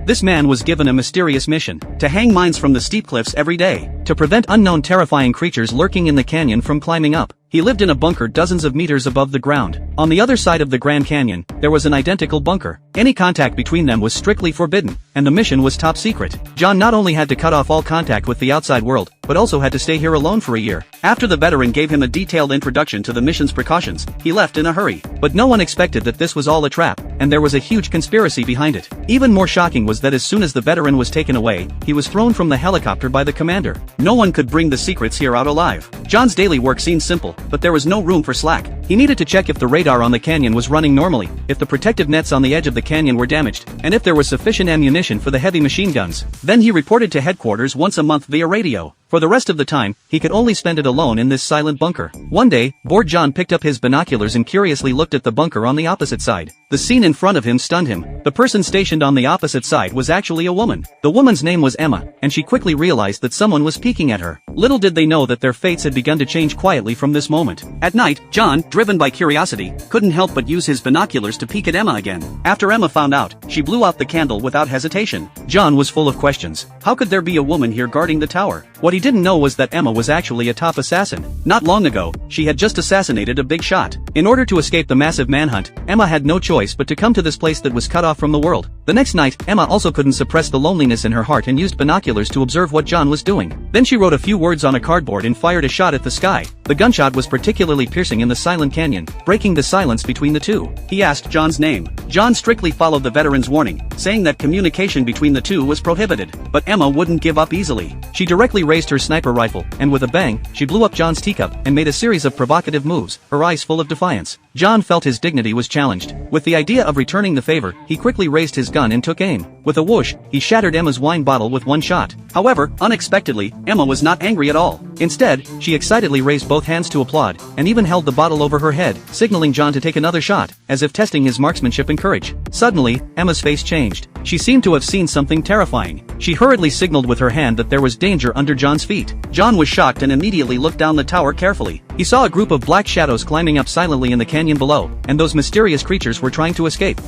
This man was given a mysterious mission: to hang mines from the steep cliffs every day, to prevent unknown terrifying creatures lurking in the canyon from climbing up. He lived in a bunker dozens of meters above the ground. On the other side of the Grand Canyon, there was an identical bunker. Any contact between them was strictly forbidden, and the mission was top secret. John not only had to cut off all contact with the outside world, but also had to stay here alone for a year. After the veteran gave him a detailed introduction to the mission's precautions, he left in a hurry. But no one expected that this was all a trap, and there was a huge conspiracy behind it. Even more shocking was that as soon as the veteran was taken away, he was thrown from the helicopter by the commander. No one could bring the secrets here out alive. John's daily work seemed simple, but there was no room for slack. He needed to check if the radar on the canyon was running normally, if the protective nets on the edge of the canyon were damaged, and if there was sufficient ammunition for the heavy machine guns. Then he reported to headquarters once a month via radio. For the rest of the time, he could only spend it alone in this silent bunker. One day, bored John picked up his binoculars and curiously looked at the bunker on the opposite side. The scene in front of him stunned him. The person stationed on the opposite side was actually a woman. The woman's name was Emma, and she quickly realized that someone was peeking at her. Little did they know that their fates had begun to change quietly from this moment. At night, John, driven by curiosity, couldn't help but use his binoculars to peek at Emma again. After Emma found out, she blew out the candle without hesitation. John was full of questions. How could there be a woman here guarding the tower? What he didn't know was that Emma was actually a top assassin. Not long ago, she had just assassinated a big shot. In order to escape the massive manhunt, Emma had no choice but to come to this place that was cut off from the world. The next night, Emma also couldn't suppress the loneliness in her heart and used binoculars to observe what John was doing. Then she wrote a few words on a cardboard and fired a shot at the sky. The gunshot was particularly piercing in the silent canyon, breaking the silence between the two. He asked John's name. John strictly followed the veteran's warning, saying that communication between the two was prohibited. But Emma wouldn't give up easily. She directly raised her sniper rifle, and with a bang, she blew up John's teacup and made a series of provocative moves, her eyes full of defiance. John felt his dignity was challenged. With the idea of returning the favor, he quickly raised his gun and took aim. With a whoosh, he shattered Emma's wine bottle with one shot. However, unexpectedly, Emma was not angry at all. Instead, she excitedly raised both hands to applaud, and even held the bottle over her head, signaling John to take another shot, as if testing his marksmanship and courage. Suddenly, Emma's face changed. She seemed to have seen something terrifying. She hurriedly signaled with her hand that there was danger under John's feet. John was shocked and immediately looked down the tower carefully. He saw a group of black shadows climbing up silently in the canyon below, and those mysterious creatures were trying to escape.